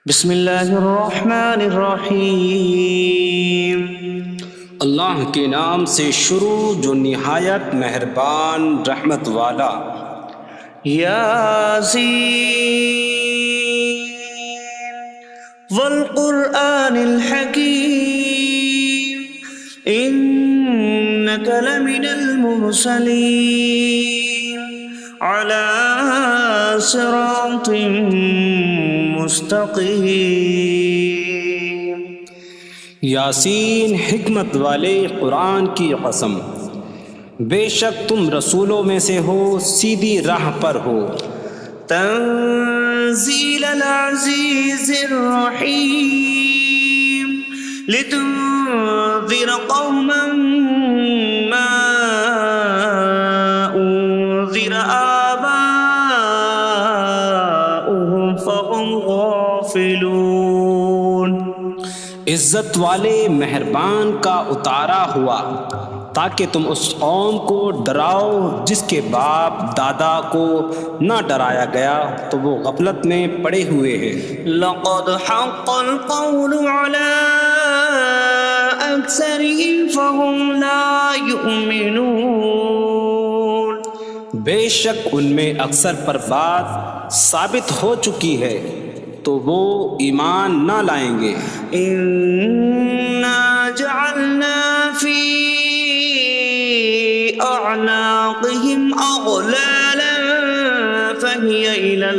بسم اللہ الرحمن الرحیم۔ اللہ کے نام سے شروع جو نہایت مہربان رحمت والا۔ یاسین والقرآن الحکیم انک لمن المرسلین علی صراط مستقیم۔ یاسین حکمت والے قرآن کی قسم، بے شک تم رسولوں میں سے ہو، سیدھی راہ پر ہو۔ تنزیل العزیز الرحیم لتنذر قوما ما انذر آباؤهم فهم غافلون۔ عزت والے مہربان کا اتارا ہوا تاکہ تم اس قوم کو ڈراؤ جس کے باپ دادا کو نہ ڈرایا گیا تو وہ غفلت میں پڑے ہوئے ہیں۔ لقد حق القول على أكثرهم فهم لا يؤمنون۔ بے شک ان میں اکثر پر بات ثابت ہو چکی ہے تو وہ ایمان نہ لائیں گے۔ إنا جعلنا في أعناقهم أغلالا فهي إلى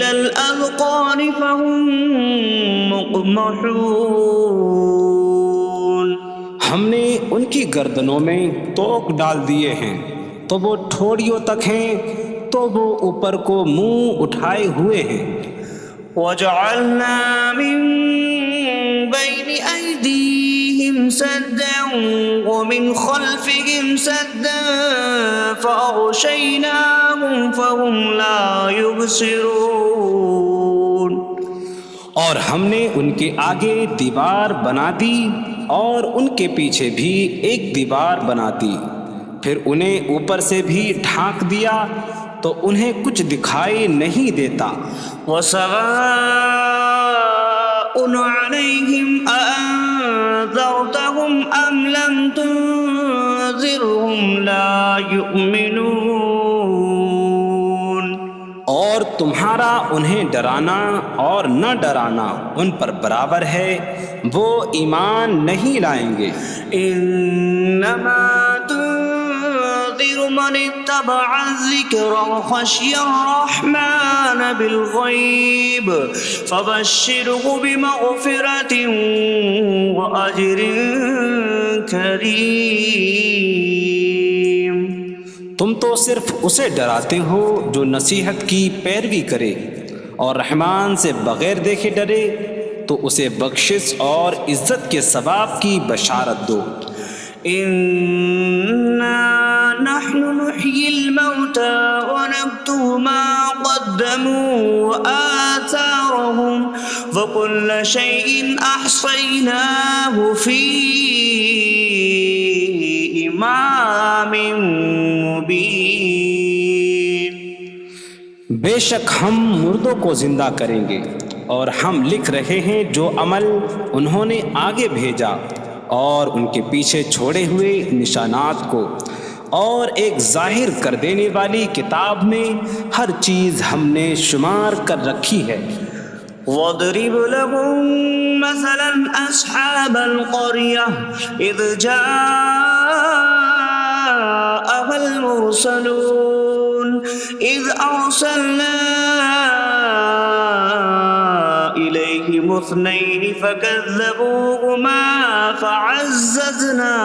الأذقان فهم مقمحون۔ ہم نے ان کی گردنوں میں توق ڈال دیے ہیں تو وہ ٹھوڑیوں تک ہیں، تو وہ اوپر کو منہ اٹھائے ہوئے ہیں۔ وجعلنا من بين أيديهم سدا ومن خلفهم سدا فأغشيناهم فهم لا يبصرون۔ اور ہم نے ان کے آگے دیوار بنا دی اور ان کے پیچھے بھی ایک دیوار بنا دی، پھر انہیں اوپر سے بھی ڈھانک دیا تو انہیں کچھ دکھائی نہیں دیتا۔ وسواء عليهم أأنذرتهم أم لم تنذرهم لا يؤمنون۔ اور تمہارا انہیں ڈرانا اور نہ ڈرانا ان پر برابر ہے، وہ ایمان نہیں لائیں گے۔ انما تنذر من اتبع الذکر وخشی الرحمن بالغیب فبشره بمغفرة واجر کریم۔ تم تو صرف اسے ڈراتے ہو جو نصیحت کی پیروی کرے اور رحمان سے بغیر دیکھے ڈرے، تو اسے بخشش اور عزت کے ثواب کی بشارت دو۔ انا نحن نحيي الموتى ونكتب ما قدموا وآثارهم وكل شيء أحصيناه في إمام مبين۔ بے شک ہم مردوں کو زندہ کریں گے اور ہم لکھ رہے ہیں جو عمل انہوں نے آگے بھیجا اور ان کے پیچھے چھوڑے ہوئے نشانات کو، اور ایک ظاہر کر دینے والی کتاب میں ہر چیز ہم نے شمار کر رکھی ہے۔ وَاضْرِبْ لَهُم مَّثَلًا أَصْحَابَ الْقَرْيَةِ إِذْ جَاءَهَا الْمُرْسَلُونَ إِذْ أَرْسَلْنَا إِلَيْهِمُ اثْنَيْنِ فَكَذَّبُوهُمَا فَعَزَّزْنَا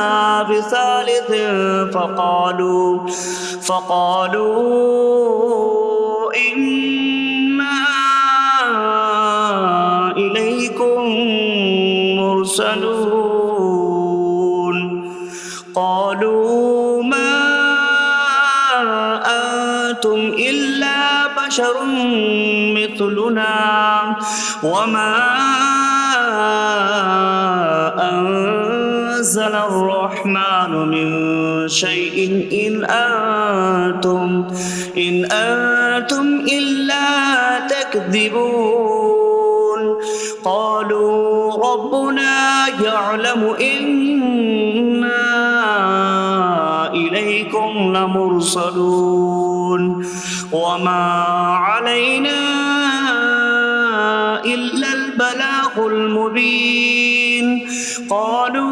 بِثَالِثٍ فَقَالُوا إِنَّا إِلَيْكُمْ مُرْسَلُونَ۔ قَالُوا مَا أَنتُمْ إِلَّا بَشَرٌ مِثْلُنَا وَمَا أَنتُمْ نزل الرحمن من شيء إن أنتم إلا تكذبون قالوا ربنا يعلم إنا إليكم لمرسلون وما علينا إلا البلاغ المبين قالوا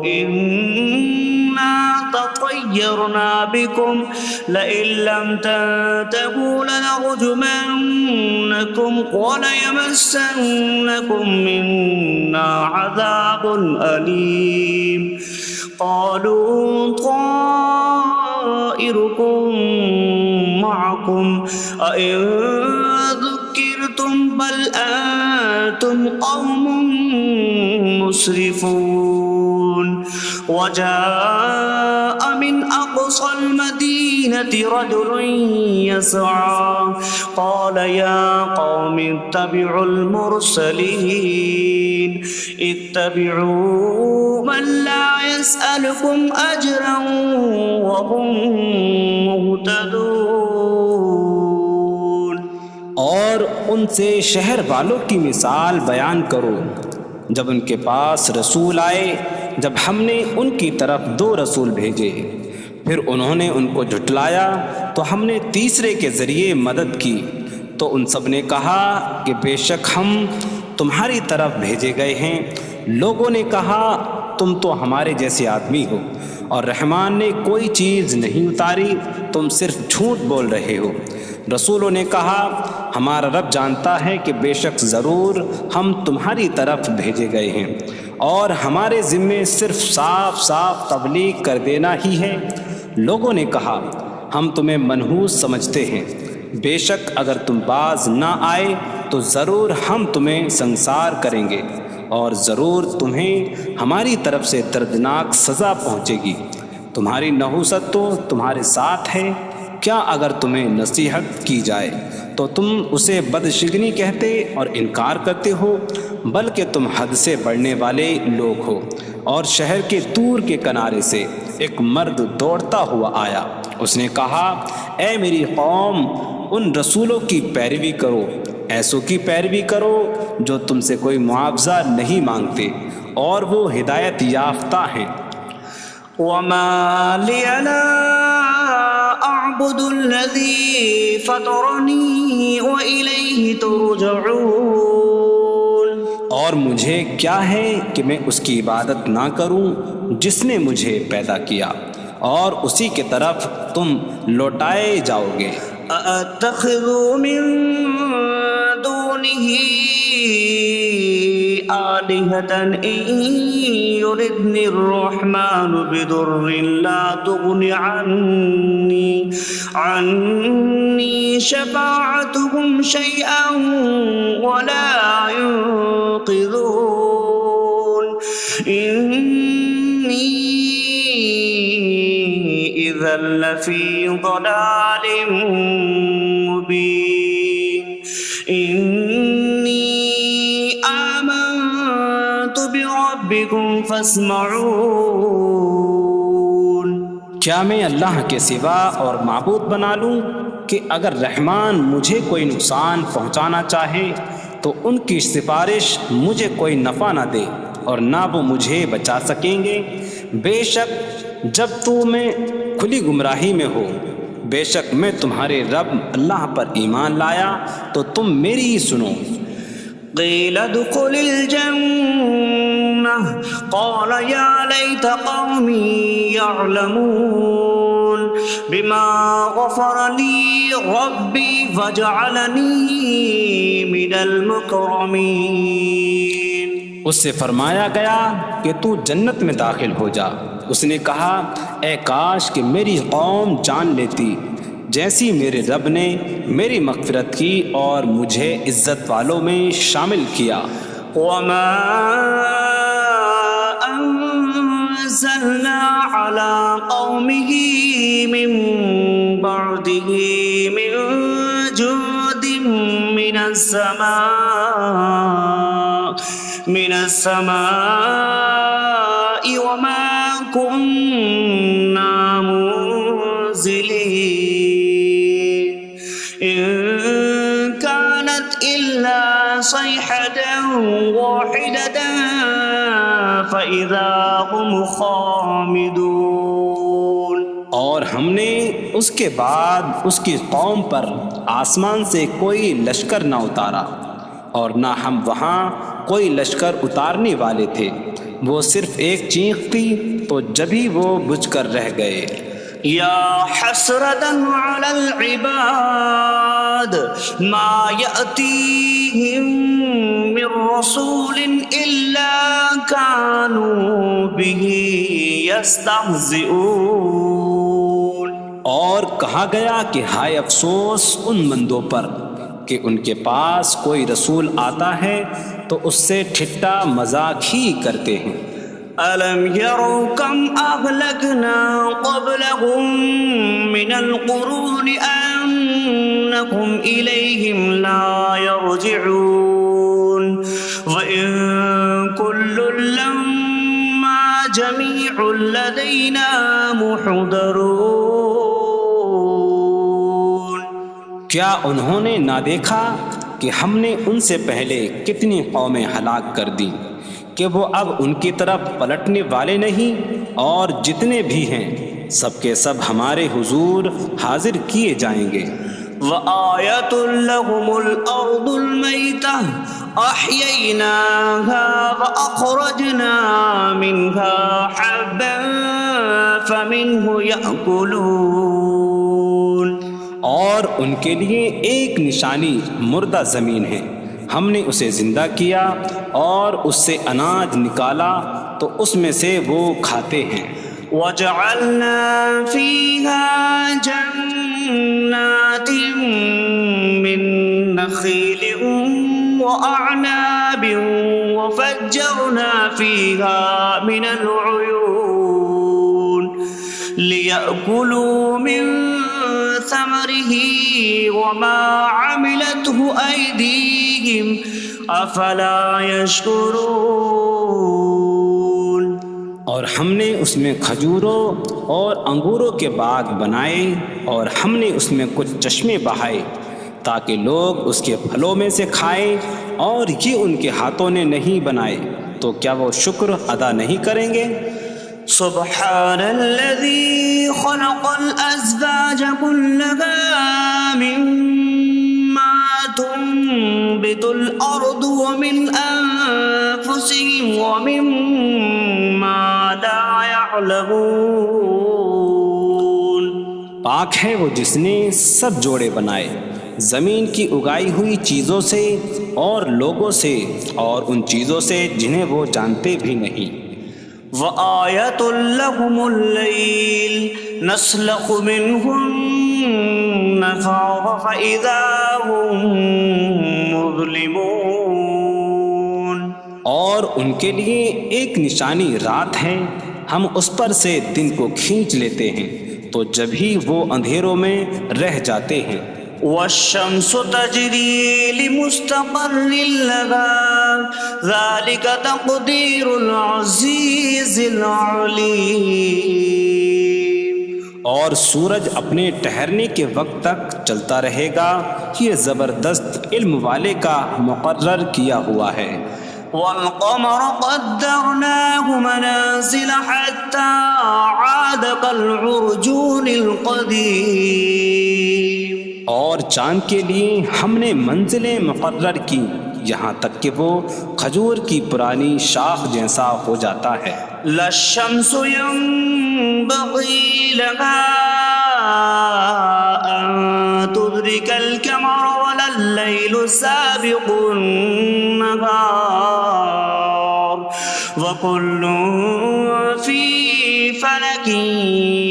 إنا تطيرنا بكم لئن لم تنتهوا لنرجمنكم وليمسنكم منا عذاب أليم قالوا طائركم معكم أئن ذكرتم بل أنتم قوم مسرفون وجاء من أقصى المدينة رجل يسعى قال يا قوم اتبعوا المرسلين اتبعوا من لا يسألكم أجرا وهم مهتدون اور ان سے شہر والوں کی مثال بیان کرو جب ان کے پاس رسول آئے جب ہم نے ان کی طرف 2 رسول بھیجے پھر انہوں نے ان کو جھٹلایا تو ہم نے تیسرے کے ذریعے مدد کی تو ان سب نے کہا کہ بے شک ہم تمہاری طرف بھیجے گئے ہیں لوگوں نے کہا تم تو ہمارے جیسے آدمی ہو اور رحمان نے کوئی چیز نہیں اتاری تم صرف جھوٹ بول رہے ہو رسولوں نے کہا ہمارا رب جانتا ہے کہ بے شک ضرور ہم تمہاری طرف بھیجے گئے ہیں اور ہمارے ذمے صرف صاف صاف تبلیغ کر دینا ہی ہے لوگوں نے کہا ہم تمہیں منحوس سمجھتے ہیں بے شک اگر تم باز نہ آئے تو ضرور ہم تمہیں سنسار کریں گے اور ضرور تمہیں ہماری طرف سے دردناک سزا پہنچے گی تمہاری نحوست تو تمہارے ساتھ ہے کیا اگر تمہیں نصیحت کی جائے تو تم اسے بدشگنی کہتے اور انکار کرتے ہو بلکہ تم حد سے بڑھنے والے لوگ ہو اور شہر کے دور کے کنارے سے ایک مرد دوڑتا ہوا آیا اس نے کہا اے میری قوم ان رسولوں کی پیروی کرو ایسوں کی پیروی کرو جو تم سے کوئی معاوضہ نہیں مانگتے اور وہ ہدایت یافتہ ہیں وما لي لا أعبد الذي فطرني وإليه ترجعون اور مجھے کیا ہے کہ میں اس کی عبادت نہ کروں جس نے مجھے پیدا کیا اور اسی کی طرف تم لوٹائے جاؤ گے أأتخذ من دونه آلهة إن يردني الرحمن بضر لا تغن عني شفاعتهم شيئا ولا ينقذون إني إذا لفي ضلال مبين إني آمنت بربكم فاسمعون کیا میں اللہ کے سوا اور معبود بنا لوں کہ اگر رحمان مجھے کوئی نقصان پہنچانا چاہے تو ان کی سفارش مجھے کوئی نفع نہ دے اور نہ وہ مجھے بچا سکیں گے بے شک جب میں کھلی گمراہی میں ہو بے شک میں تمہارے رب اللہ پر ایمان لایا تو تم میری ہی سنو قيل ادخل الجنة قال يا ليت قومي يعلمون بما غفر لي ربي فجعلني من المكرمين اس سے فرمایا گیا کہ تو جنت میں داخل ہو جا اس نے کہا اے کاش کہ میری قوم جان لیتی جیسی میرے رب نے میری مغفرت کی اور مجھے عزت والوں میں شامل کیا وما أنزلنا على قومه من بعده من جود من السماء من السماء وما كنا منزلين إن كانت إلا صيحة واحدة فإذا هم خامدون۔ اور ہم نے اس کے بعد اس کی قوم پر آسمان سے کوئی لشکر نہ اتارا، اور نہ ہم وہاں کوئی لشکر اتارنے والے تھے، وہ صرف ایک چیخ تھی تو جبھی وہ بجھ کر رہ گئے۔ یا حسرة على العباد ما يأتيهم من رسول إلا كانوا به يستهزئون۔ اور کہا گیا کہ ہائے افسوس ان بندوں پر کہ ان کے پاس کوئی رسول آتا ہے تو اس سے ٹھٹا مذاق ہی کرتے ہیں۔ أَلَمْ يَرَوْا كَمْ أَهْلَكْنَا قَبْلَهُمْ مِنَ الْقُرُونِ أَنَّكُمْ إِلَيْهِمْ لَا يَرْجِعُونَ وَإِن كُلٌّ لَّمَّا جَمِيعٌ لَّدَيْنَا مُحْضَرُونَ۔ کیا انہوں نے نہ دیکھا کہ ہم نے ان سے پہلے کتنی قومیں ہلاک کر دیں کہ وہ اب ان کی طرف پلٹنے والے نہیں، اور جتنے بھی ہیں سب کے سب ہمارے حضور حاضر کیے جائیں گے۔ وَآيَةٌ لَّهُمُ الْأَرْضُ الْمَيْتَةُ أَحْيَيْنَاهَا وَأَخْرَجْنَا مِنْهَا حَبًّا فَمِنْهُ يَأْكُلُونَ۔ اور ان کے لیے ایک نشانی مردہ زمین ہے، ہم نے اسے زندہ کیا اور اس سے اناج نکالا تو اس میں سے وہ کھاتے ہیں۔ وَجَعَلْنَا فِيهَا جَنَّاتٍ مِّن نَّخِيلٍ وَأَعْنَابٍ وَفَجَّرْنَا فِيهَا مِنَ الْعُيُونِ لِيَأْكُلُوا مِن ثَمَرِهِ وَمَا عَمِلَتْهُ أَيْدِيهِمْ أَفَلَا يَشْكُرُونَ۔ اور ہم نے اس میں کھجوروں اور انگوروں کے باغ بنائے، اور ہم نے اس میں کچھ چشمے بہائے تاکہ لوگ اس کے پھلوں میں سے کھائیں، اور یہ ان کے ہاتھوں نے نہیں بنائے، تو کیا وہ شکر ادا نہیں کریں گے؟ سبحان الذي خلق الأزواج كلها مما تنبت الأرض ومن أنفسهم ومما لا يعلمون۔ پاک ہے وہ جس نے سب جوڑے بنائے زمین کی اگائی ہوئی چیزوں سے اور لوگوں سے اور ان چیزوں سے جنہیں وہ جانتے بھی نہیں۔ وَآيَةٌ لَّهُمُ اللَّيْلُ نَسْلَخُ مِنْهُ النَّهَارَ فَإِذَا هُم مُظْلِمُونَ۔ اور ان کے لیے ایک نشانی رات ہے، ہم اس پر سے دن کو کھینچ لیتے ہیں تو جبھی وہ اندھیروں میں رہ جاتے ہیں۔ وَالشَّمْسُ تَجْرِي لِمُسْتَقَرٍّ لَّهَا ذَلِكَ تَقْدِيرُ الْعَزِيزِ الْعَلِيمِ۔ اور سورج اپنے ٹھہرنے کے وقت تک چلتا رہے گا، یہ زبردست علم والے کا مقرر کیا ہوا ہے۔ وَالْقَمَرَ قَدَّرْنَاهُ مَنَازِلَ حَتَّى عَادَ كَالْعُرْجُونِ الْقَدِيمِ۔ اور چاند کے لیے ہم نے منزلیں مقرر کی یہاں تک کہ وہ کھجور کی پرانی شاخ جیسا ہو جاتا ہے۔ لا الشمس ينبغي لها أن تدرك القمر ولا الليل سابق النهار وكل في فلك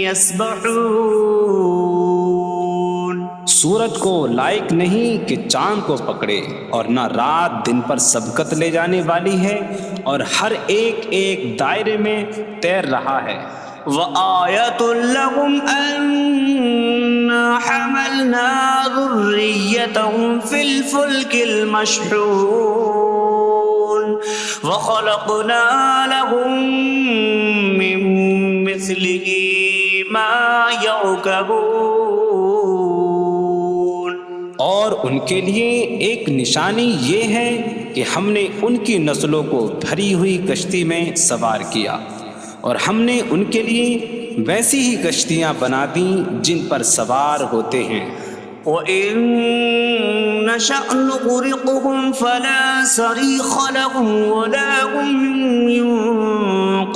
يسبحون۔ سورج کو لائق نہیں کہ چاند کو پکڑے، اور نہ رات دن پر سبقت لے جانے والی ہے، اور ہر ایک ایک دائرے میں تیر رہا ہے۔ وَآيَةٌ لَّهُمْ أَنَّا حَمَلْنَا ذُرِّيَّتَهُمْ فِي الْفُلْكِ الْمَشْحُونِ۔ وخلقنا لهم من مثله ما يركبون. اور ان کے لیے ایک نشانی یہ ہے کہ ہم نے ان کی نسلوں کو بھری ہوئی کشتی میں سوار کیا، اور ہم نے ان کے لیے ویسی ہی کشتیاں بنا دیں جن پر سوار ہوتے ہیں. وَإِن نَّشَأْ نُغْرِقْهُمْ فَلَا صَرِيخَ لَهُمْ وَلَا هُمْ يُنقَذُونَ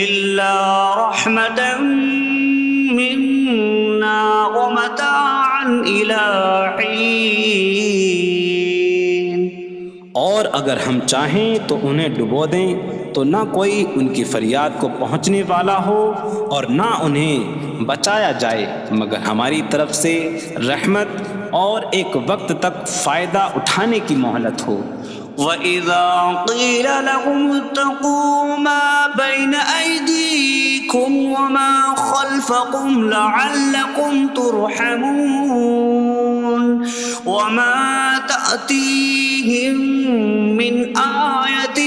إِلَّا رَحْمَةً مِّنَّا وَمَتَاعًا إِلَىٰ حِينٍ. اور اگر ہم چاہیں تو انہیں ڈبو دیں تو نہ کوئی ان کی فریاد کو پہنچنے والا ہو اور نہ انہیں بچایا جائے مگر ہماری طرف سے رحمت اور ایک وقت تک فائدہ اٹھانے کی مہلت ہو. وَإِذَا قِيلَ لَهُمُ اتَّقُوا مَا بَيْنَ أَيْدِيكُمْ وَمَا خَلْفَكُمْ لَعَلَّكُمْ تُرْحَمُونَ وَمَا تَأْتِيهِم مِّنْ آيَةٍ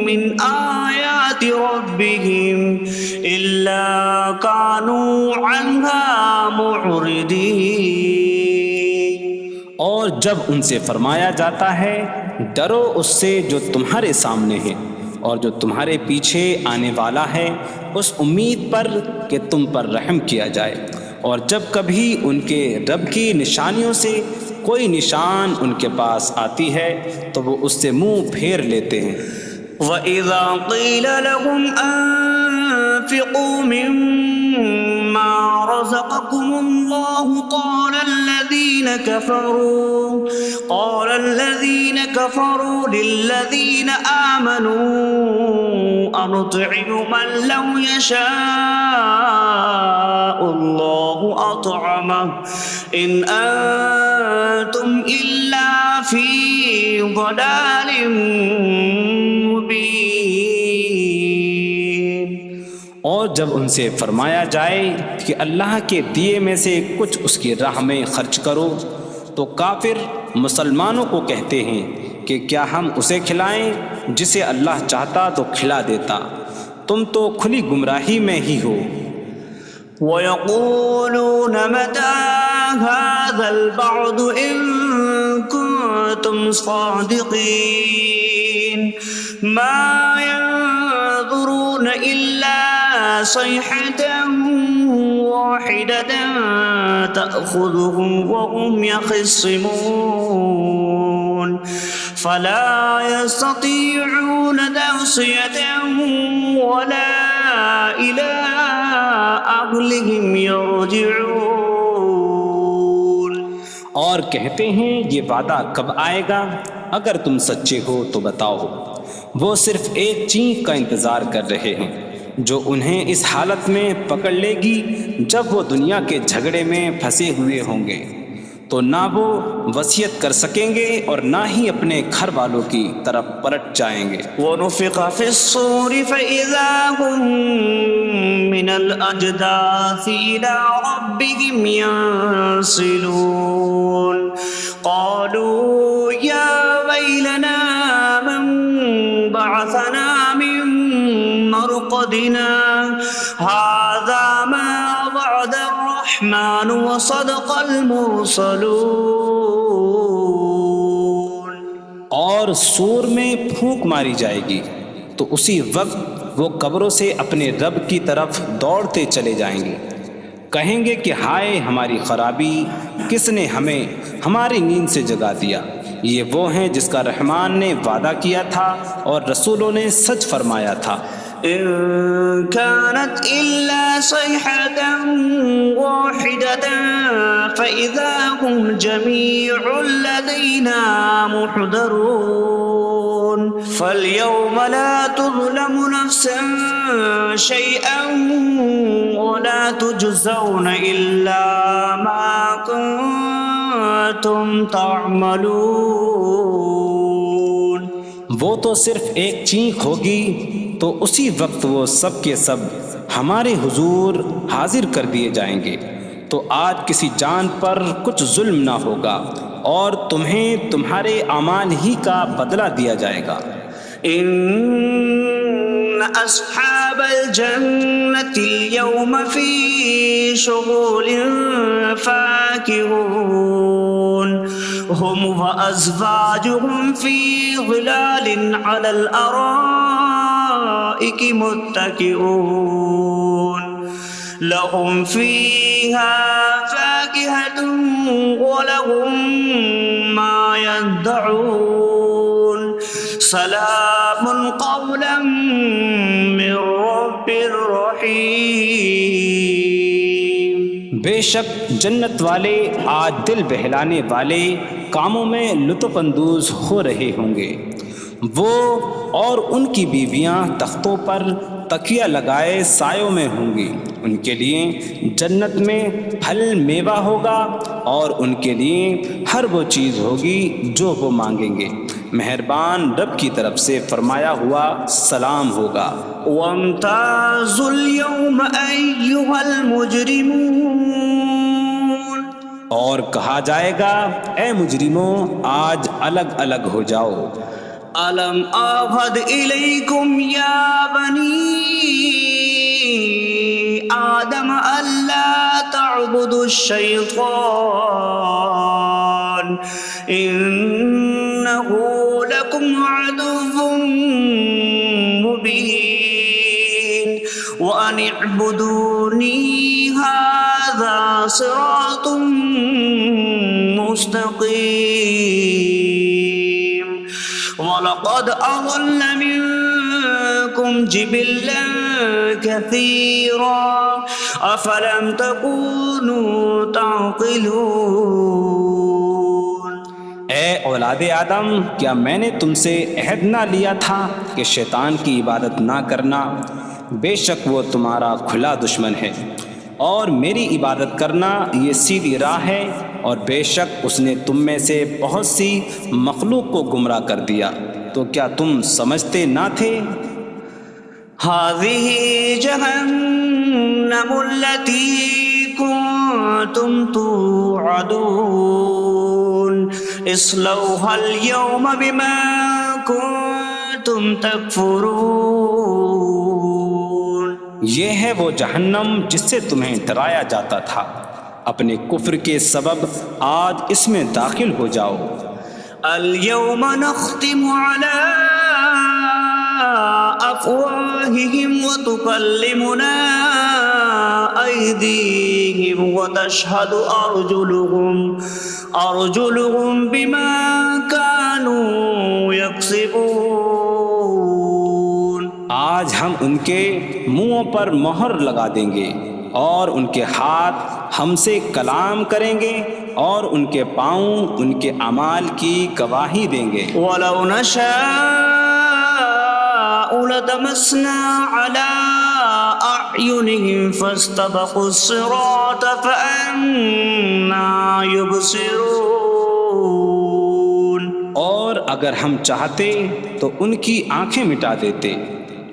مِّنْ آيَاتِ رَبِّهِمْ إِلَّا كَانُوا عَنْهَا مُعْرِضِينَ. اور جب ان سے فرمایا جاتا ہے ڈرو اس سے جو تمہارے سامنے ہے اور جو تمہارے پیچھے آنے والا ہے، اس امید پر کہ تم پر رحم کیا جائے، اور جب کبھی ان کے رب کی نشانیوں سے کوئی نشان ان کے پاس آتی ہے تو وہ اس سے منہ پھیر لیتے ہیں. وَإِذَا قِيلَ لَهُمْ أَنفِقُوا مِمَّا رَزَقَكُمُ اللَّهُ قَالَ الَّذِينَ كَفَرُوا لِلَّذِينَ آمَنُوا أَنُطْعِمُ مَن لَّوْ يَشَاءُ اللَّهُ أَطْعَمَهُ إِنْ أَنتُمْ إِلَّا فِي ضَلَالٍ مبین. اور جب ان سے فرمایا جائے کہ اللہ کے دیے میں سے کچھ اس کی راہ میں خرچ کرو تو کافر مسلمانوں کو کہتے ہیں کہ کیا ہم اسے کھلائیں جسے اللہ چاہتا تو کھلا دیتا، تم تو کھلی گمراہی میں ہی ہو. وَيَقُولُونَ مَتَىٰ هَٰذَا الْوَعْدُ إِن كُنتُمْ صَادِقِينَ مَا يَنظُرُونَ إِلَّا صَيْحَةً وَاحِدَةً تَأْخُذُهُمْ وَهُمْ يَخِصِّمُونَ فَلَا يَسْتَطِيعُونَ تَوْصِيَةً وَلَا إِلَىٰ أَهْلِهِمْ يَرْجِعُونَ. اور کہتے ہیں یہ وعدہ کب آئے گا؟ اگر تم سچے ہو تو بتاؤ. وہ صرف ایک چینک کا انتظار کر رہے ہیں جو انہیں اس حالت میں پکڑ لے گی جب وہ دنیا کے جھگڑے میں پھنسے ہوئے ہوں گے، تو نہ وہ وصیت کر سکیں گے اور نہ ہی اپنے گھر والوں کی طرف پلٹ جائیں گے. وَنُفِخَ فِي الصُّورِ فَإِذَا هُم مِّنَ الْأَجْدَاثِ إِلَىٰ رَبِّهِمْ يَنسِلُونَ قَالُوا يَا وَيْلَنَا مَن بَعَثَنَا مِن مَّرْقَدِنَا هَٰذَا مَا وَعَدَ الرَّحْمَٰنُ وَصَدَقَ الْمُرْسَلُونَ. اور سور میں پھونک ماری جائے گی تو اسی وقت وہ قبروں سے اپنے رب کی طرف دوڑتے چلے جائیں گے، کہیں گے کہ ہائے ہماری خرابی، کس نے ہمیں ہماری نیند سے جگا دیا. یہ وہ ہیں جس کا رحمان نے وعدہ کیا تھا اور رسولوں نے سچ فرمایا تھا. إن كانت إلا صيحة واحدة فإذا هم جميع لدينا محضرون. فاليوم لا تظلم نفس شيئا ولا تجزون إلا ما كنتم تعملون. وہ تو صرف ایک چینک ہوگی تو اسی وقت وہ سب کے سب ہمارے حضور حاضر کر دیے جائیں گے، تو آج کسی جان پر کچھ ظلم نہ ہوگا اور تمہیں تمہارے اعمال ہی کا بدلہ دیا جائے گا۔ إن أصحاب الجنة اليوم في شغل فاكهون هم وأزواجهم في ظلال على الأرائك متكئون لهم فيها فاكهة ولهم ما يدعون سلام قولا من رب رحیم۔ بے شک جنت والے آج دل بہلانے والے کاموں میں لطف اندوز ہو رہے ہوں گے۔ وہ اور ان کی بیویاں تختوں پر تکیہ لگائے سایوں میں ہوں گی۔ ان کے لیے جنت میں پھل میوہ ہوگا اور ان کے لیے ہر وہ چیز ہوگی جو وہ مانگیں گے۔ مہربان رب کی طرف سے فرمایا ہوا سلام ہوگا۔ وامتازوا اليوم أيها المجرمون، اور کہا جائے گا اے مجرموں آج الگ الگ ہو جاؤ۔ ألم أعهد إليكم يا بني آدم ألا تعبدوا الشيطان إنه لكم عدو مبين وأن اعبدوني هذا صراط مستقيم وَلَقَدْ أَضَلَّ مِنكُمْ جِبِلًّا كَثِيرًا أَفَلَمْ تَكُونُوا تَعْقِلُونَ۔ اے اولاد آدم، کیا میں نے تم سے عہد نہ لیا تھا کہ شیطان کی عبادت نہ کرنا؟ بے شک وہ تمہارا کھلا دشمن ہے، اور میری عبادت کرنا یہ سیدھی راہ ہے، اور بے شک اس نے تم میں سے بہت سی مخلوق کو گمراہ کر دیا، تو کیا تم سمجھتے نہ تھے؟ هذه جهنم التي كنتم توعدون اصلوها اليوم بما كنتم تكفرون۔ یہ ہے وہ جہنم جس سے تمہیں ڈرایا جاتا تھا، اپنے کفر کے سبب آج اس میں داخل ہو جاؤ۔ اليوم نختم على أفواههم وتكلمنا أيديهم وتشهد أرجلهم بما كانوا يكسبون۔ آج ہم ان کے منہوں پر مہر لگا دیں گے، اور ان کے ہاتھ ہم سے کلام کریں گے، اور ان کے پاؤں ان کے اعمال کی گواہی دیں گے۔ وَلَوْ نَشَاءُ لَطَمَسْنَا عَلَىٰ أَعْيُنِهِمْ فَاسْتَبَقُوا الصِّرَاطَ فَأَنَّىٰ يُبْصِرُونَ۔ اور اگر ہم چاہتے تو ان کی آنکھیں مٹا دیتے،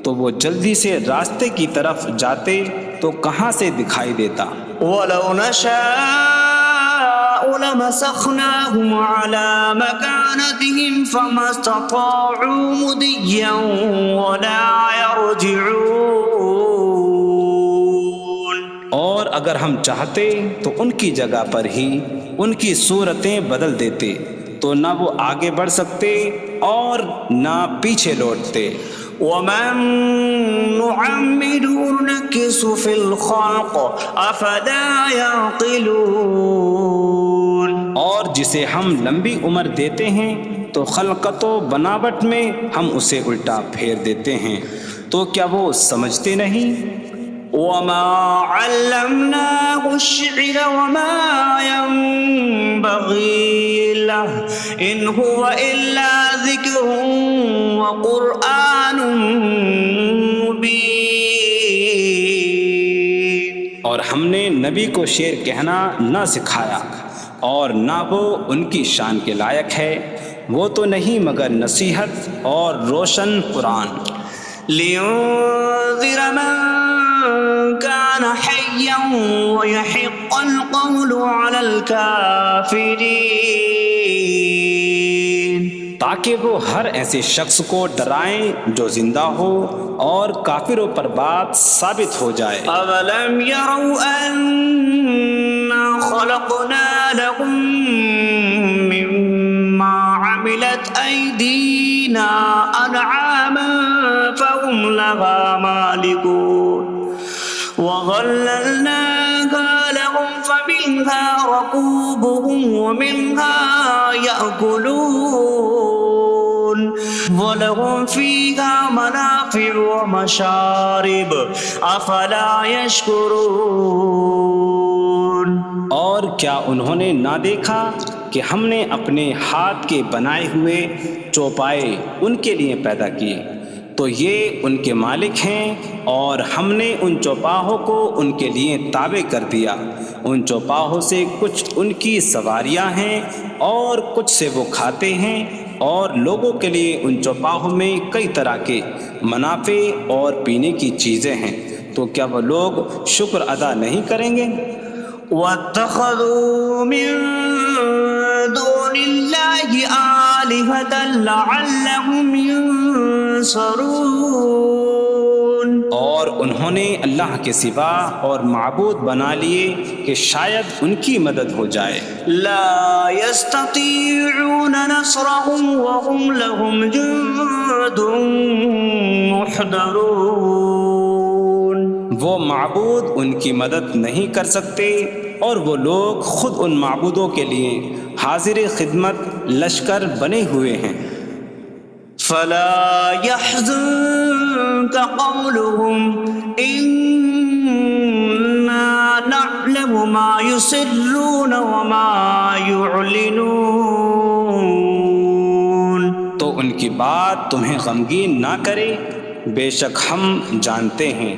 تو وہ جلدی سے راستے کی طرف جاتے تو کہاں سے دکھائی دیتا۔ وَلَوْ نَشَاءُ لَمَسَخْنَاهُمْ عَلَىٰ مَكَانَتِهِمْ فَمَا اسْتَطَاعُوا مُضِيًّا وَلَا يَرْجِعُونَ۔ اور اگر ہم چاہتے تو ان کی جگہ پر ہی ان کی صورتیں بدل دیتے، تو نہ وہ آگے بڑھ سکتے اور نہ پیچھے لوٹتے۔ وَمَن نُّعَمِّرْهُ نُنَكِّسْهُ فِي الْخَلْقِ أَفَلَا يَعْقِلُونَ۔ اور جسے ہم لمبی عمر دیتے ہیں تو خلقت و بناوٹ میں ہم اسے الٹا پھیر دیتے ہیں، تو کیا وہ سمجھتے نہیں؟ وَمَا عَلَّمْنَاهُ الشِّعْرَ وَمَا يَنبَغِي لَهُ إِنْ هُوَ إِلَّا ذِكْرٌ وَقُرْآنٌ مُّبِينٌ۔ اور ہم نے نبی کو شعر کہنا نہ سکھایا، اور نہ وہ ان کی شان کے لائق ہے، وہ تو نہیں مگر نصیحت اور روشن قرآن۔ لِيُنذِرَ مَن كَانَ حَيًّا حيا ويحق القول على الكافرين تاکہ وہ ہر ایسے شخص کو ڈرائیں جو زندہ ہو اور کافروں پر بات ثابت ہو جائے۔ أولم يروا أنا خلقنا لهم مما عملت أيدينا أنعاما فهم لها مالكون وظللناها لهم فمنها ركوبهم ومنها يأكلون وَلَهُمْ فِيهَا مَنَافِعُ وَمَشَارِبُ أَفَلَا يَشْكُرُونَ۔ اور کیا انہوں نے نہ دیکھا کہ ہم نے اپنے ہاتھ کے بنائے ہوئے چوپائے ان کے لیے پیدا کیے، تو یہ ان کے مالک ہیں، اور ہم نے ان چوپاہوں کو ان کے لیے تابع کر دیا۔ ان چوپاہوں سے کچھ ان کی سواریاں ہیں اور کچھ سے وہ کھاتے ہیں، اور لوگوں کے لیے ان چوپاہوں میں کئی طرح کے منافع اور پینے کی چیزیں ہیں، تو کیا وہ لوگ شکر ادا نہیں کریں گے؟ وَاتَّخَذُوا مِن دُونِ اللَّهِ آلِهَةً لَعَلَّهُمْ يُنصَرُونَ۔ اور انہوں نے اللہ کے سوا اور معبود بنا لیے کہ شاید ان کی مدد ہو جائے۔ لا يستطيعون نصرهم وهم لهم جند محضرون۔ وہ معبود ان کی مدد نہیں کر سکتے، اور وہ لوگ خود ان معبودوں کے لیے حاضر خدمت لشکر بنے ہوئے ہیں۔ فلا يحزنك قولهم إنا نعلم ما يسرون وما يعلنون۔ تو ان کی بات تمہیں غمگین نہ کرے، بے شک ہم جانتے ہیں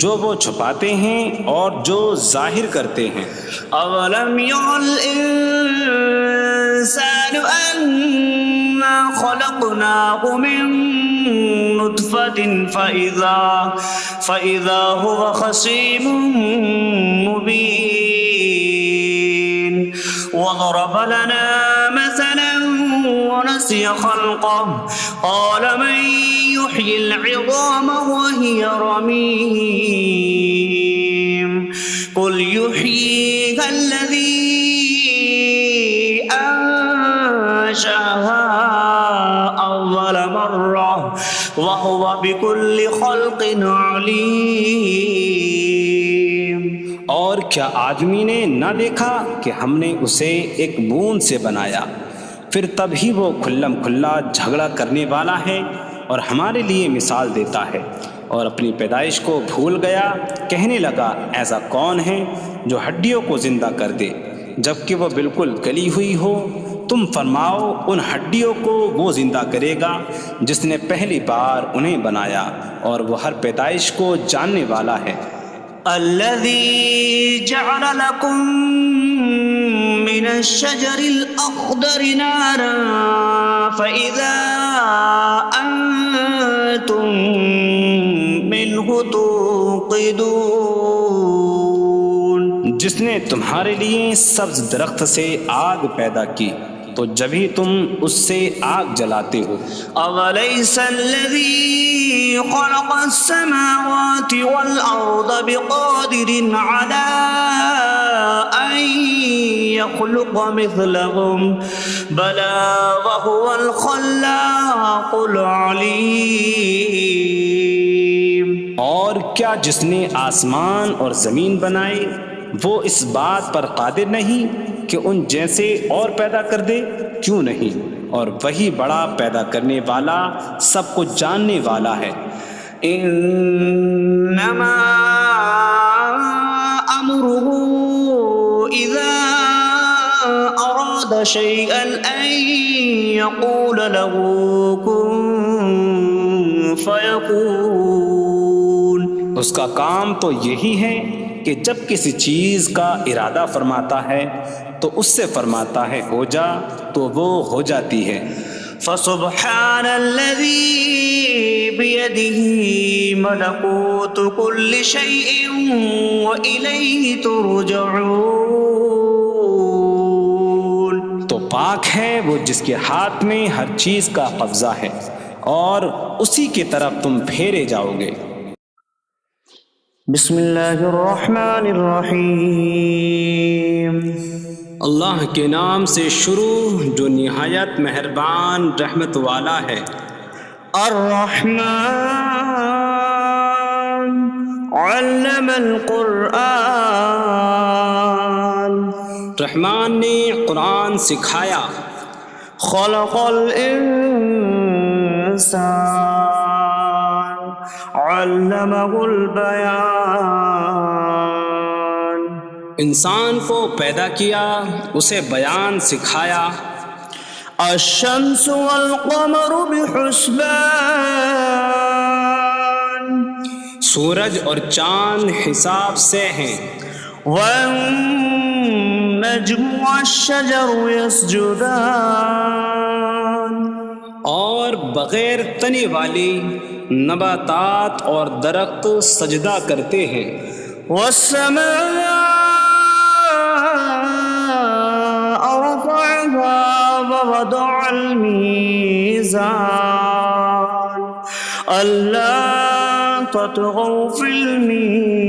جو وہ چھپاتے ہیں اور جو ظاہر کرتے ہیں۔ اولم ير الانسان انا خلقناه من نطفة فإذا هو خصيم مبين وضرب لنا مثلا ونسي خلقه قال من يحيي العظام وهي رميم قل يحييها الذي أنشأها أول مرة وهو بكل خلق عليم۔ اور کیا آدمی نے نہ دیکھا کہ ہم نے اسے ایک بوند سے بنایا، پھر تب ہی وہ کھلم کھلا جھگڑا کرنے والا ہے اور ہمارے لیے مثال دیتا ہے، اور اپنی پیدائش کو بھول گیا، کہنے لگا ایسا کون ہے جو ہڈیوں کو زندہ کر دے جبکہ وہ بالکل گلی ہوئی ہو؟ تم فرماؤ ان ہڈیوں کو وہ زندہ کرے گا جس نے پہلی بار انہیں بنایا، اور وہ ہر پیدائش کو جاننے والا ہے۔ الذي جعل لكم من الشجر الأخضر نارا فإذا أنتم منه توقدون۔ جس نے تمہارے لیے سبز درخت سے آگ پیدا کی تو جبھی تم اس سے آگ جلاتے ہو۔ أَوَلَيْسَ الَّذِي خَلَقَ السَّمَاوَاتِ وَالْأَرْضَ بِقَادِرٍ عَلَىٰ أَن يَخْلُقَ مِثْلَهُم بَلَىٰ وَهُوَ الْخَلَّاقُ الْعَلِيمُ۔ اور کیا جس نے آسمان اور زمین بنائے وہ اس بات پر قادر نہیں کہ ان جیسے اور پیدا کر دے؟ کیوں نہیں، اور وہی بڑا پیدا کرنے والا سب کچھ جاننے والا ہے۔ انما امره اذا اراد شيئا ان يقول له كن فيكون۔ اس کا کام تو یہی ہے کہ جب کسی چیز کا ارادہ فرماتا ہے تو اس سے فرماتا ہے ہو جا، تو وہ ہو جاتی ہے۔ فسبحان الذي بيده ملكوت كل شيء وإليه ترجعون. تو پاک ہے وہ جس کے ہاتھ میں ہر چیز کا قبضہ ہے اور اسی کی طرف تم پھیرے جاؤ گے. بسم اللہ الرحمن الرحیم. اللہ کے نام سے شروع جو نہایت مہربان رحمت والا ہے. الرحمن علم القرآن. رحمان نے قرآن سکھایا. خلق الانسان علمہ البیان. انسان کو پیدا کیا اسے بیان سکھایا. الشمس والقمر بحسبان. سورج اور چاند حساب سے ہیں. والنجم والشجر يسجدان. اور بغیر تنے والی نباتات اور درخت سجدہ کرتے ہیں. والسماء رفعها ووضع الميزان ألا تطغوا في الميزان.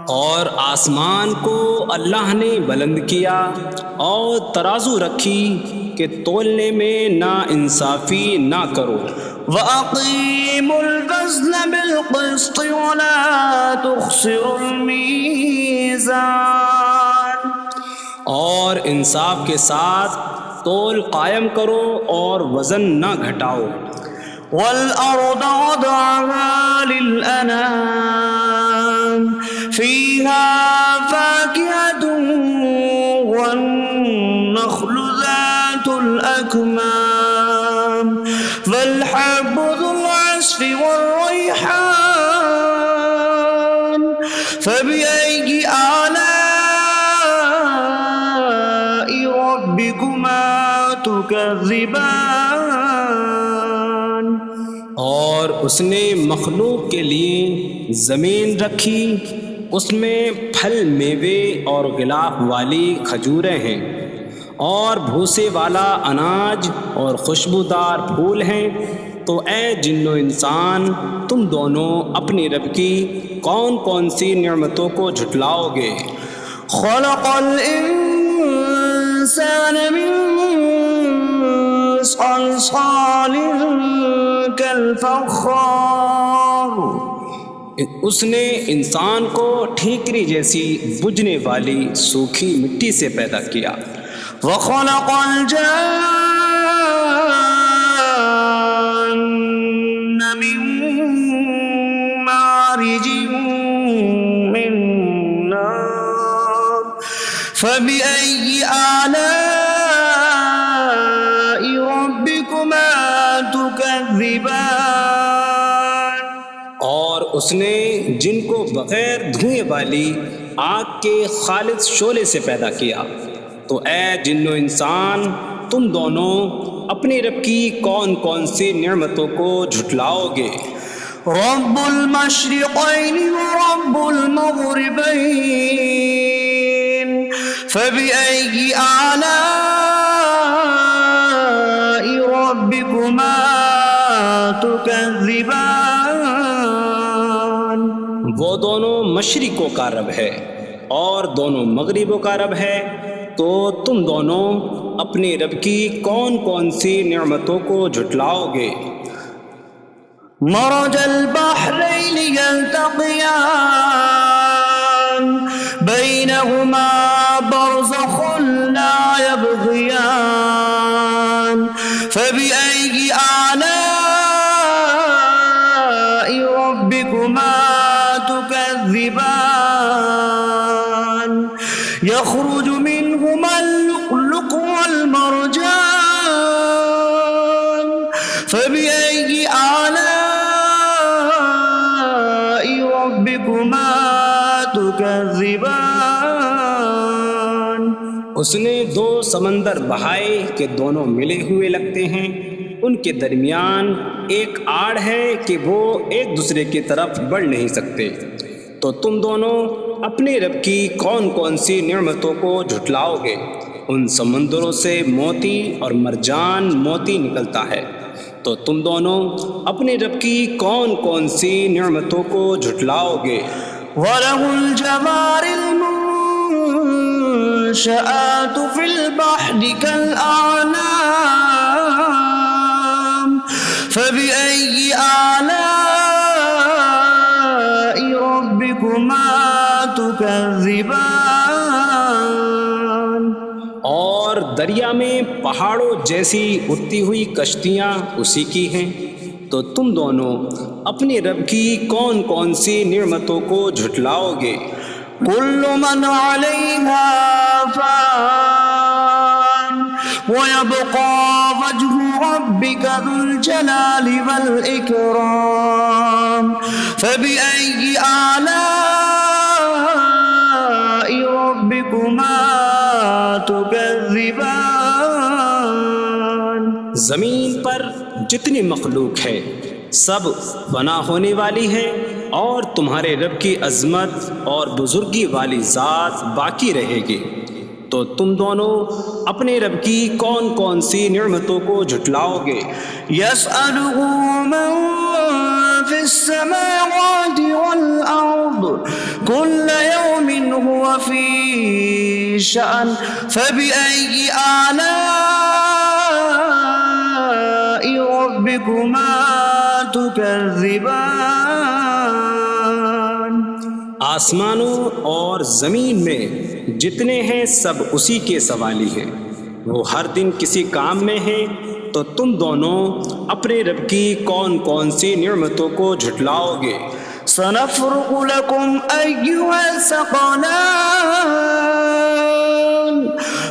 اور آسمان کو اللہ نے بلند کیا اور ترازو رکھی کہ تولنے میں نا انصافی نہ کرو. وَأَقِيمُوا الْوَزْنَ بِالْقِسْطِ وَلَا تُخْسِرُوا الْمِيزَانَ. اور انصاف کے ساتھ تول قائم کرو اور وزن نہ گھٹاؤ. وَالْأَرْضَ وَضَعَهَا لِلْأَنَامِ فِيهَا فَاكِهَةٌ وَالنَّخْلُ ذَاتُ الْأَكْمَامِ وَالْحَبُّ ذُو الْعَصْفِ وَالرَّيْحَانُ فَبِأَيِّ آلَاءِ رَبِّكُمَا تُكَذِّبَانِ. اور اس نے مخلوق کے لیے زمین رکھی، اس میں پھل میوے اور غلاف والی کھجوریں ہیں اور بھوسے والا اناج اور خوشبودار پھول ہیں. تو اے جن و انسان تم دونوں اپنی رب کی کون کون سی نعمتوں کو جھٹلاؤ گے. خلق الانسان من صلصال کالفخار. اس نے انسان کو ٹھیکری جیسی بجھنے والی سوکھی مٹی سے پیدا کیا. وخلق الجان من مارج من نار فبأي آلاء ربكما تكذبان. اور اس نے جن کو بغیر دھوئیں والی آگ کے خالص شعلے سے پیدا کیا. تو اے جن و انسان تم دونوں اپنی رب کی کون کون سی نعمتوں کو جھٹلاؤ گے. رب المشرقین ورب المغربین فبأي آلاء ربكما تكذبان. وہ دونوں مشرقوں کا رب ہے اور دونوں مغربوں کا رب ہے. تو تم دونوں اپنی رب کی کون کون سی نعمتوں کو جھٹلاؤ گے. مرج البحرین یلتقیان بینہما برزخ لا یبغیان فبأي آلاء ربكما تكذبان. يخرج منهما اللؤلؤ والمرجان فبأي آلاء ربكما تكذبان. اس نے دو سمندر بہائے کہ دونوں ملے ہوئے لگتے ہیں، ان کے درمیان ایک آڑ ہے کہ وہ ایک دوسرے کی طرف بڑھ نہیں سکتے، تو تم دونوں اپنے رب کی کون کون سی نعمتوں کو جھٹلاؤ گے؟ ان سمندروں سے موتی اور مرجان موتی نکلتا ہے، تو تم دونوں اپنے رب کی کون کون سی نعمتوں کو جھٹلاؤ گے؟ وَلَهُ الْجَوَارِ الْمُنشَآتُ فِي الْبَحْرِ كَالْأَعْلَامِ فَبِأَيِّ آلَاءِ رَبِّكُمَا تُكَذِّبَانِ؟ اور دریا میں پہاڑوں جیسی اڑتی ہوئی کشتیاں اسی کی ہیں، تو تم دونوں اپنے رب کی کون کون سی نعمتوں کو جھٹلاؤ گے؟ كُلُّ مَنْ عَلَيْهَا فَانٍ وَيَبْقَى وَجْهُ رَبِّكَ ذُو الْجَلَالِ وَالْإِكْرَامِ فَبِأَيِّ آلَاءِ رَبِّكُمَا تُكَذِّبَانِ؟ زمین پر جتنی مخلوق ہے سب فنا ہونے والی ہے، اور تمہارے رب کی عظمت اور بزرگی والی ذات باقی رہے گی، تو تم دونوں اپنے رب کی کون کون سی نعمتوں کو جھٹلاؤ گے؟ يَسْأَلُهُ مَن فِي السَّمَاوَاتِ وَالْأَرْضِ كُلَّ يَوْمٍ هُوَ فِي شَأْنٍ فَبِأَيِّ آلَاءِ رَبِّكُمَا تُكَذِّبَانِ؟ آسمانوں اور زمین میں جتنے ہیں سب اسی کے سوالی ہیں، وہ ہر دن کسی کام میں ہیں، تو تم دونوں اپنے رب کی کون کون سی نعمتوں کو جھٹلاؤ گے؟ سَنَفْرُغُ لَكُمْ أَيُّهَ الثَّقَلَانِ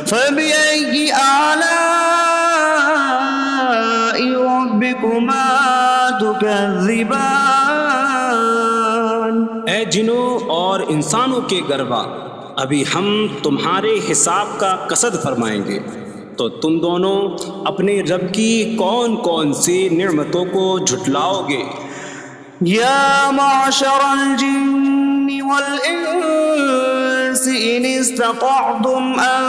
فَبِأَيِّ آلَاءِ رَبِّكُمَا تُكَذِّبَانِ؟ اے جنوں اور انسانوں کے گروہ، ابھی ہم تمہارے حساب کا قصد فرمائیں گے، تو تم دونوں اپنے رب کی کون کون سی نعمتوں کو جھٹلاؤ گے؟ یا معشر الجن والانس ان استطعتم ان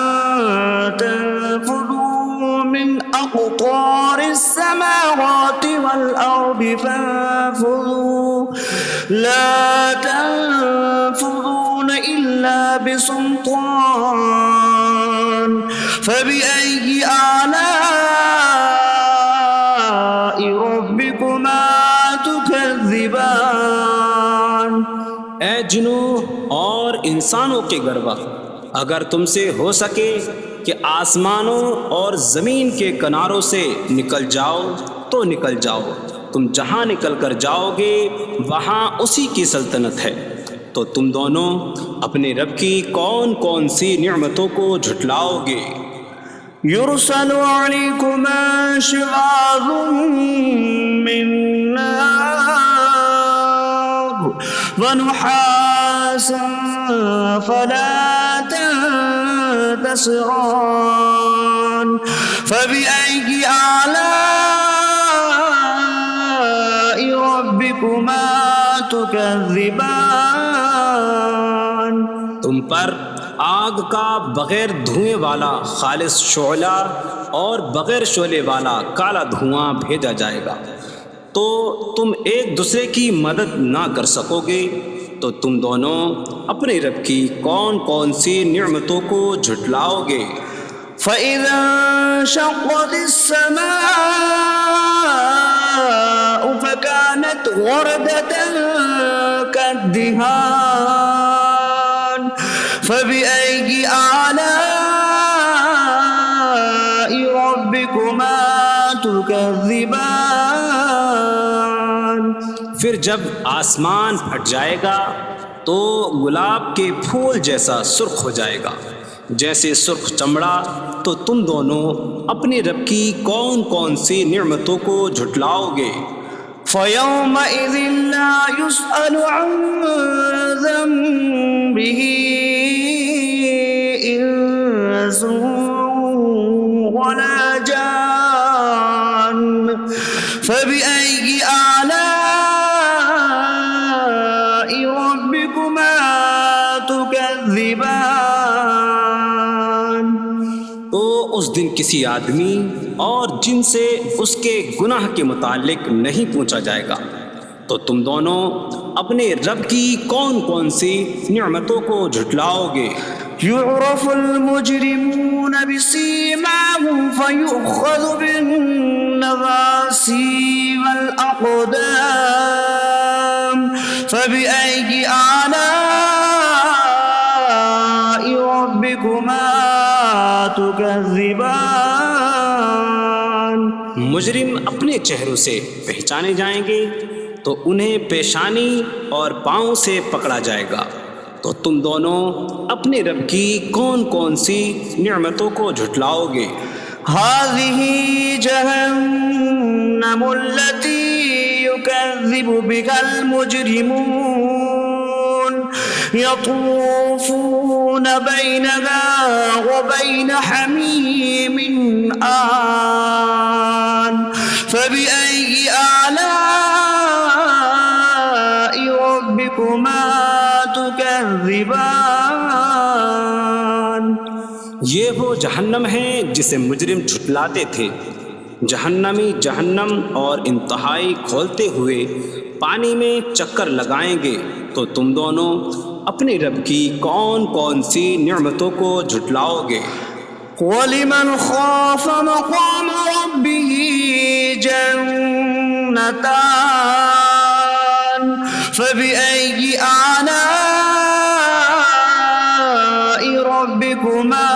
تنفذوا من اقطار السماوات والارض فانفذوا لا تنفذون الا بسلطان فبأي آلاء ربكما تكذبان؟ اے جنوں اور انسانوں کے گروہ، اگر تم سے ہو سکے کہ آسمانوں اور زمین کے کناروں سے نکل جاؤ تو نکل جاؤ، تم جہاں نکل کر جاؤ گے وہاں اسی کی سلطنت ہے، تو تم دونوں اپنے رب کی کون کون سی نعمتوں کو جھٹلاؤ گے؟ يرسل عليكما شواظ من نار ونحاس فلا تنتصران فبأي آلاء ربكما تكذبان؟ تم پر آگ کا بغیر دھوئیں والا خالص شعلہ اور بغیر شعلے والا کالا دھواں بھیجا جائے گا، تو تم ایک دوسرے کی مدد نہ کر سکو گے، تو تم دونوں اپنے رب کی کون کون سی نعمتوں کو جھٹلاؤ گے؟ فَإِذَا انشَقَّتِ السَّمَاءُ فَكَانَتْ وَرْدَةً كَالدِّهَانِ فَبِأَيِّ آلَاءِ رَبِّكُمَا تُكَذِّبَانِ؟ پھر جب آسمان پھٹ جائے گا تو گلاب کے پھول جیسا سرخ ہو جائے گا، جیسے سرخ چمڑا، تو تم دونوں اپنے رب کی کون کون سی نعمتوں کو جھٹلاؤ گے؟ فَيَوْمَئِذٍ لَا يُسْأَلُ عَنْ ذَنبِهِ إِنسٌ فبأي آلاء ربكما تكذبان؟ تو اس دن کسی آدمی اور جن سے اس کے گناہ کے متعلق نہیں پوچھا جائے گا، تو تم دونوں اپنے رب کی کون کون سی نعمتوں کو جھٹلاؤ گے؟ يعرف المجرمون بسيماهم فيؤخذ بالنواصي والأقدام فبأي آلاء ربكما تكذبان؟ مجرم اپنے چہروں سے پہچانے جائیں گے تو انہیں پیشانی اور پاؤں سے پکڑا جائے گا، تو تم دونوں اپنے رب کی کون کون سی نعمتوں کو جھٹلاؤ گے؟ هذه جهنم التي يكذب بها المجرمون يطوفون بينها وبين حميم آن فبأي آلاء ربكما تكذبان؟ یہ وہ جہنم ہے جسے مجرم جھٹلاتے تھے۔ جہنمی جہنم اور انتہائی کھولتے ہوئے پانی میں چکر لگائیں گے، تو تم دونوں اپنے رب کی کون کون سی نعمتوں کو جھٹلاؤ گے؟ وَلِمَنْ خَافَ مَقَامَ رَبِّهِ جَنَّتَانِ فَبِأَيِّ آلَاءِ رَبِّكُمَا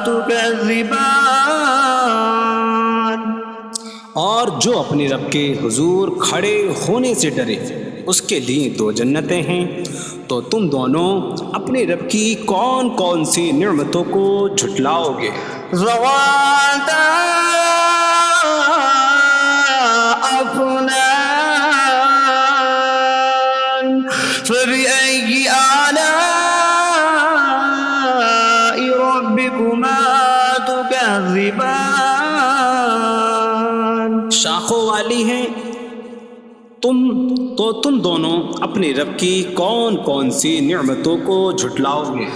تُكَذِّبَانِ؟ اور جو اپنے رب کے حضور کھڑے ہونے سے ڈرے، اس کے لیے دو جنتیں ہیں، تو تم دونوں اپنے رب کی کون کون سی نعمتوں کو جھٹلاؤ گے؟ ذواتا افنان فبأي آلاء ربكما تكذبان؟ شاخوں والی ہیں تم دونوں اپنے رب کی کون کون سی نعمتوں کو جھٹلاؤ گے؟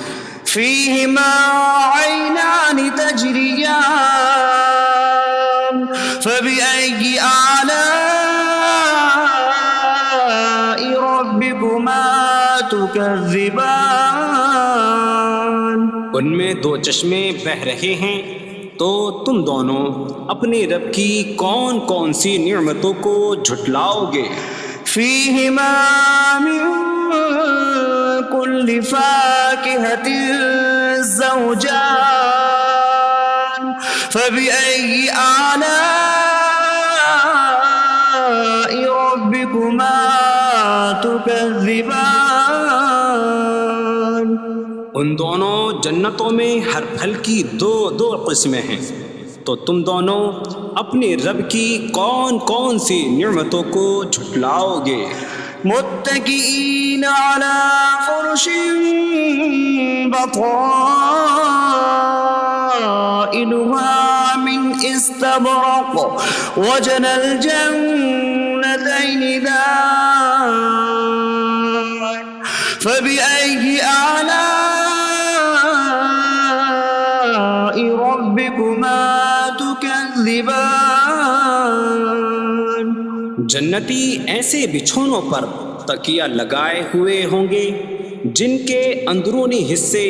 فيهما عينان تجريان فبأي آلاء ربكما تكذبان؟ ان میں دو چشمے بہہ رہے ہیں، تو تم دونوں اپنے رب کی کون کون سی نعمتوں کو جھٹلاؤ گے؟ فيهما من كل فاكهة زوجان فبأي آلاء ربكما تكذبان؟ ان دونوں جنتوں میں ہر پھل کی دو قسمیں ہیں، تو تم دونوں اپنے رب کی کون کون سی نعمتوں کو جھٹلاؤ گے؟ متكئين على فرش بطائنها من استبرق وجنى الجنتين دان فبأي آلاء ربكما تكذبان؟ جنتی ایسے بچھونوں پر تکیہ لگائے ہوئے ہوں گے جن کے اندرونی حصے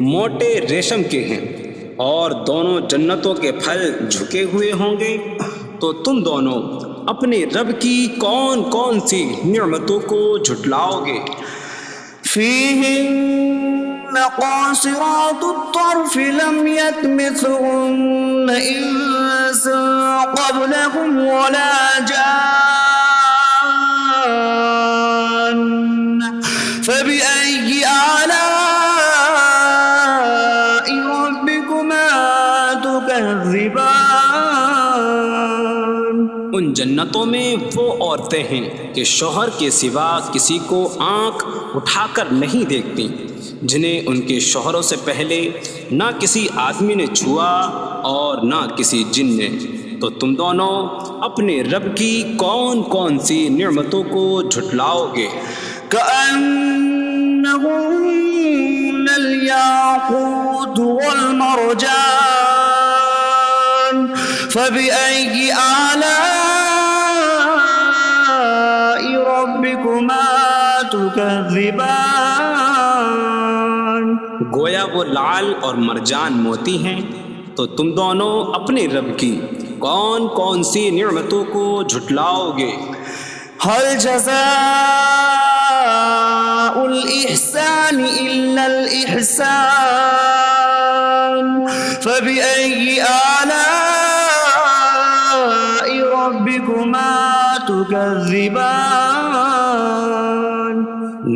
موٹے ریشم کے ہیں، اور دونوں جنتوں کے پھل جھکے ہوئے ہوں گے، تو تم دونوں اپنے رب کی کون کون سی نعمتوں کو جھٹلاؤ گے؟ فيهن قاصرات الطرف لم يطمثهن إنس قبلهم ولا جان فبأي آلاء ربكما تكذبان؟ ان جنتوں میں وہ عورتیں ہیں کہ شوہر کے سوا کسی کو آنکھ اٹھا کر نہیں دیکھتی، جنہیں ان کے شوہروں سے پہلے نہ کسی آدمی نے چھوا اور نہ کسی جن نے، تو تم دونوں اپنے رب کی کون کون سی نعمتوں کو جھٹلاؤ گے؟ كأنهن الياقوت والمرجان فبأي آلاء ربكما تكذبان گویا وہ لعل اور مرجان موتی ہیں، تو تم دونوں اپنے رب کی کون کون سی نعمتوں کو جھٹلاؤ گے؟ هل جزاء الإحسان إلا الإحسان فبأي آلاء ربكما تكذبان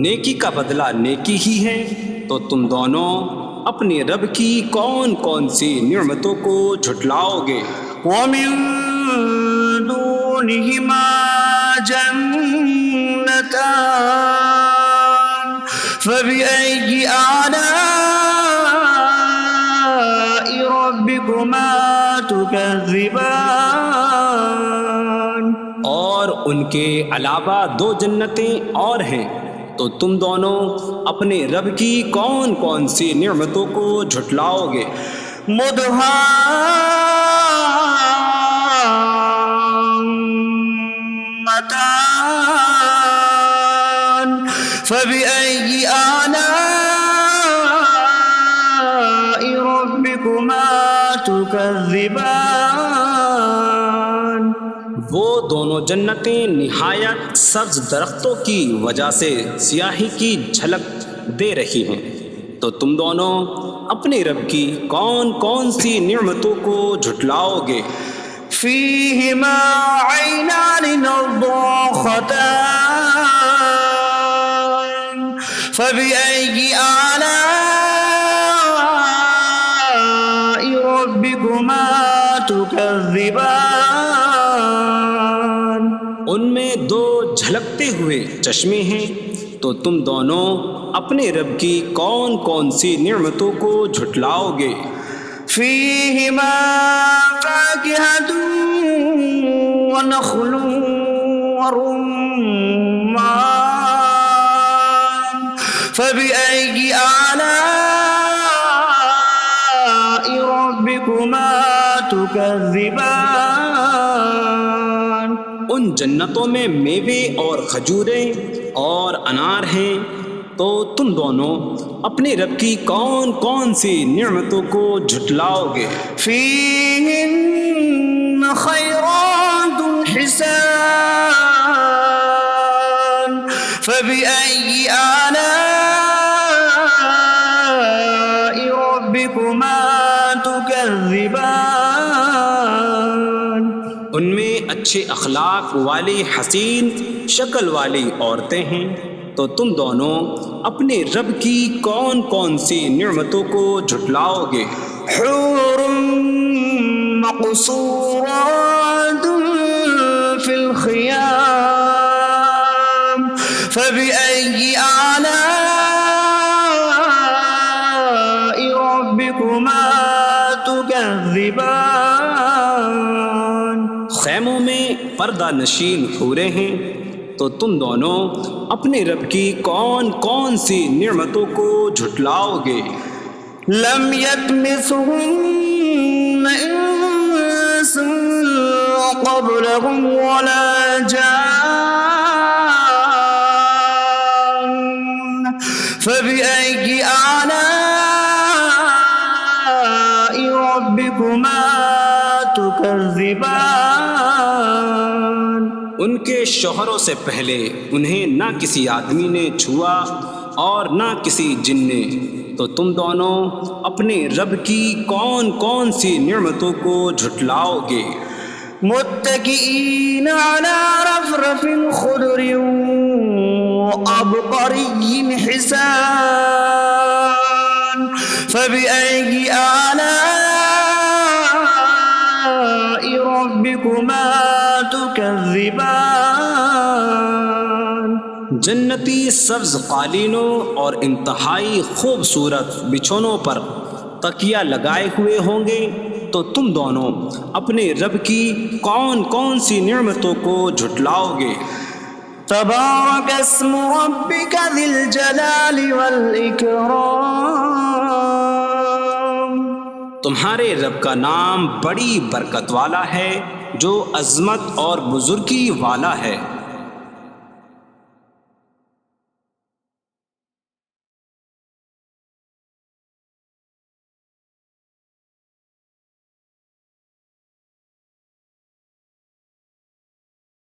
نیکی کا بدلہ نیکی ہی ہے، تو تم دونوں اپنے رب کی کون کون سی نعمتوں کو جھٹلاؤ گے؟ ومن دونهما جنتان فبأي آلاء ربكما تكذبان اور ان کے علاوہ دو جنتیں اور ہیں، تو تم دونوں اپنے رب کی کون کون سی نعمتوں کو جھٹلاؤ گے؟ مدهامتان فبأي آلاء ربكما تكذبان وہ دونوں جنتیں نہایت سبز درختوں کی وجہ سے سیاہی کی جھلک دے رہی ہیں، تو تم دونوں اپنے رب کی کون کون سی نعمتوں کو جھٹلاؤ گے؟ فيهما عينان نضاختان فبأي آلاء ربكما تكذبان ان میں دو جھلکتے ہوئے چشمے ہیں، تو تم دونوں اپنے رب کی کون کون سی نعمتوں کو جھٹلاؤ گے؟ فيهما فاكهة ونخل ورمان فبأي آلاء ربكما تكذبان ان جنتوں میں میوے اور کھجوریں اور انار ہیں، تو تم دونوں اپنے رب کی کون کون سی نعمتوں کو جھٹلاؤ گے؟ فيهن خيرات حسان فبأي آلاء ربكما تكذبان ان میں اچھے اخلاق والی حسین شکل والی عورتیں ہیں، تو تم دونوں اپنے رب کی کون کون سی نعمتوں کو جھٹلاؤ گے؟ حور مقصورات في الخيام فبأي آلاء ربكما تكذبان خیموں میں پردہ نشین حوریں ہیں، تو تم دونوں اپنے رب کی کون کون سی نعمتوں کو جھٹلاؤ گے؟ لم يطمثهن انس قبلهم ولا جان فبأي آلاء ربكما تكذبان ان کے شوہروں سے پہلے انہیں نہ کسی آدمی نے چھوا اور نہ کسی جن نے، تو تم دونوں اپنے رب کی کون کون سی نعمتوں کو جھٹلاؤ گے؟ متكئين على رفرف خضر وعبقري حسان فبأي آلاء ربكما تكذبان جنتی سبز قالینوں اور انتہائی خوبصورت بچھونوں پر تکیہ لگائے ہوئے ہوں گے، تو تم دونوں اپنے رب کی کون کون سی نعمتوں کو جھٹلاؤ گے؟ تبارک اسم ربک ذی الجلال والاکرام، تمہارے رب کا نام بڑی برکت والا ہے جو عظمت اور بزرگی والا ہے۔